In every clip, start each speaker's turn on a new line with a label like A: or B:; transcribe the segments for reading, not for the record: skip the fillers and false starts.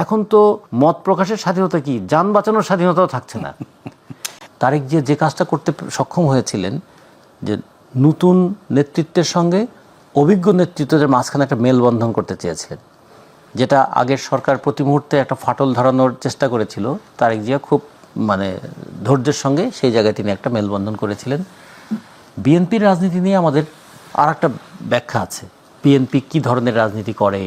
A: এখন তো মত প্রকাশের স্বাধীনতা কি, যান বাঁচানোর স্বাধীনতাও থাকছে না। তারেক যে কাজটা করতে সক্ষম হয়েছিলেন, যে নতুন নেতৃত্বের সঙ্গে অভিজ্ঞ নেতৃত্বের মাঝখানে একটা মেলবন্ধন করতে চেয়েছিলেন, যেটা আগের সরকার প্রতি মুহূর্তে একটা ফাটল ধরানোর চেষ্টা করেছিল। তারেক জিয়া খুব ধৈর্যের সঙ্গে সেই জায়গায় তিনি একটা মেলবন্ধন করেছিলেন। বিএনপির রাজনীতি নিয়ে আমাদের আর একটা ব্যাখ্যা আছে। বিএনপি কী ধরনের রাজনীতি করে,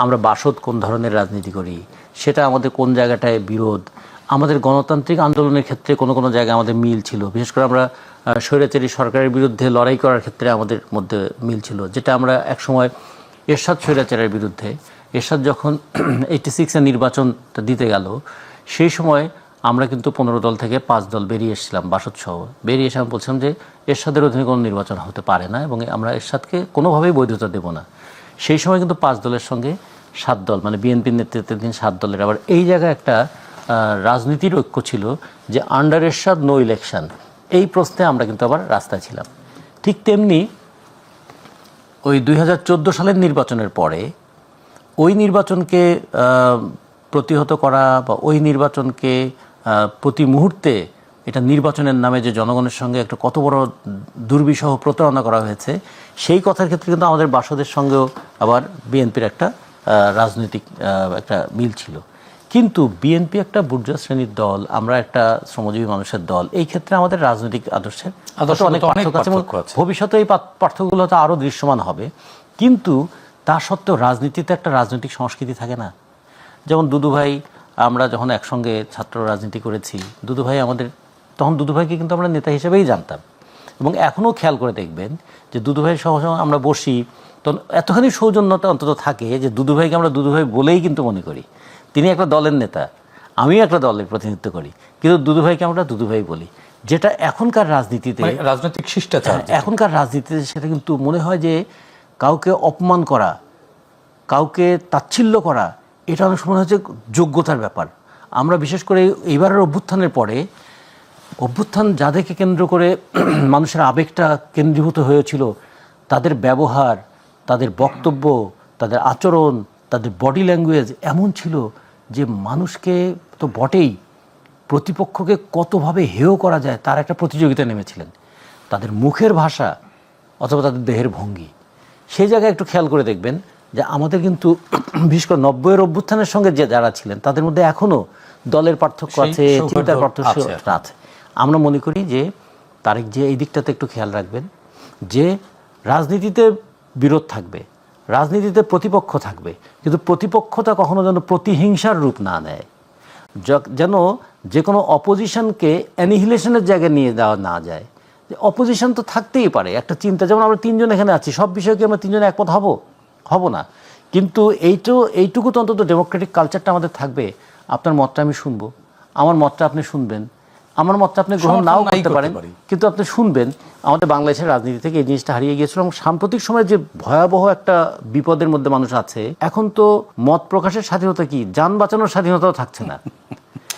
A: আমরা বাসদ কোন ধরনের রাজনীতি করি, সেটা আমাদের কোন জায়গাটায় বিরোধ। আমাদের গণতান্ত্রিক আন্দোলনের ক্ষেত্রে কোনো কোনো জায়গায় আমাদের মিল ছিল, বিশেষ করে আমরা স্বৈরাচারী সরকারের বিরুদ্ধে লড়াই করার ক্ষেত্রে আমাদের মধ্যে মিল ছিল, যেটা আমরা একসময় এরশাদ স্বৈরাচারের বিরুদ্ধে, এরশাদ যখন 86-এর নির্বাচনটা দিতে গেল, সেই সময় আমরা কিন্তু 15 দল থেকে 5 দল বেরিয়ে এসেছিলাম, বাসদ সহ বেরিয়ে এসে আমি বলছিলাম যে এরশাদের অধীনে কোনো নির্বাচন হতে পারে না এবং আমরা এরশাদকে কোনোভাবেই বৈধতা দেব না। সেই সময় কিন্তু 5 দলের সঙ্গে 7 দল, মানে বিএনপির নেতৃত্বাধীন 7 দলের আবার এই জায়গায় একটা রাজনীতির ঐক্য ছিল যে আন্ডার এরশাদ নো ইলেকশন, এই প্রশ্নে আমরা কিন্তু আবার রাস্তায় ছিলাম। ঠিক তেমনি ওই 2014 সালের নির্বাচনের পরে ওই নির্বাচনকে প্রতিহত করা বা ওই নির্বাচনকে প্রতি মুহূর্তে এটা নির্বাচনের নামে যে জনগণের সঙ্গে একটা কত বড় দুর্বিষহ প্রতারণা করা হয়েছে, সেই কথার ক্ষেত্রে কিন্তু আমাদের বাসদের সঙ্গেও আবার বিএনপির একটা রাজনৈতিক একটা মিল ছিল। কিন্তু বিএনপি একটা বুর্জোয়া শ্রেণীর দল, আমরা একটা শ্রমজীবী মানুষের দল, এই ক্ষেত্রে আমাদের রাজনৈতিক আদর্শের অনেক পার্থক্য আছে। ভবিষ্যতে এই পার্থক্যগুলো হয়তো আরও দৃশ্যমান হবে। কিন্তু তা সত্ত্বেও রাজনীতিতে একটা রাজনৈতিক সংস্কৃতি থাকে না। যেমন দুদুভাই, আমরা যখন একসঙ্গে ছাত্র রাজনীতি করেছি, দুদুভাই আমাদের, তখন দুদুভাইকে কিন্তু আমরা নেতা হিসেবেই জানতাম এবং এখনও খেয়াল করে দেখবেন যে দুদুভাই সহ আমরা বসি, তখন এতখানি সৌজন্যতা অন্তত থাকে যে দুদুভাইকে আমরা দুদুভাই বলেই কিন্তু মনে করি। তিনি একটা দলের নেতা, আমিও একটা দলের প্রতিনিধিত্ব করি, কিন্তু দুদুভাইকে আমরা দুদুভাই বলি, যেটা এখনকার রাজনীতিতে,
B: রাজনৈতিক শিষ্টাচার,
A: এখনকার রাজনীতিতে সেটা কিন্তু মনে হয় যে কাউকে অপমান করা, কাউকে তাচ্ছিল্য করা, এটা অনেক সময় হচ্ছে যোগ্যতার ব্যাপার। আমরা বিশেষ করে এইবারের অভ্যুত্থানের পরে, অভ্যুত্থান যাদেরকে কেন্দ্র করে মানুষের আবেগটা কেন্দ্রীভূত হয়েছিল, তাদের ব্যবহার, তাদের বক্তব্য, তাদের আচরণ, তাদের বডি ল্যাঙ্গুয়েজ এমন ছিল যে মানুষকে তো বটেই, প্রতিপক্ষকে কতভাবে হেয় করা যায় তার একটা প্রতিযোগিতা নেমেছিলেন। তাদের মুখের ভাষা অথবা তাদের দেহের ভঙ্গি, সেই জায়গায় একটু খেয়াল করে দেখবেন যে আমাদের কিন্তু বিশেষ করে 90-এর অভ্যুত্থানের সঙ্গে যে যারা ছিলেন তাদের মধ্যে এখনও দলের পার্থক্য আছে, চিন্তার পার্থক্য আছে। আমরা মনে করি যে তারেক যে এই দিকটাতে একটু খেয়াল রাখবেন যে রাজনীতিতে বিরোধ থাকবে, রাজনীতিতে প্রতিপক্ষ থাকবে, কিন্তু প্রতিপক্ষতা কখনো যেন প্রতিহিংসার রূপ না নেয়, যেন যে কোনো অপোজিশনকে অ্যানিহিলেশনের জায়গায় নিয়ে দেওয়া না যায়। অপোজিশন তো থাকতেই পারে একটা চিন্তা, যেমন আমরা 3 জন এখানে আছি, সব বিষয়ে কি আমরা 3 জন একমত হব না, কিন্তু এইটুকু তো অন্তত ডেমোক্রেটিক কালচারটা আমাদের থাকবে। আপনার মতটা আমি শুনবো, আমার মতটা আপনি শুনবেন, আমার মতটা আপনি গ্রহণ নাও করতে পারেন, কিন্তু আপনি শুনবেন। আমাদের বাংলাদেশের রাজনীতি থেকে এই জিনিসটা হারিয়ে গিয়েছিল এবং সাম্প্রতিক সময়ে যে ভয়াবহ একটা বিপদের মধ্যে মানুষ আছে, এখন তো মত প্রকাশের স্বাধীনতা কি, যান বাঁচানোর স্বাধীনতাও থাকছে না।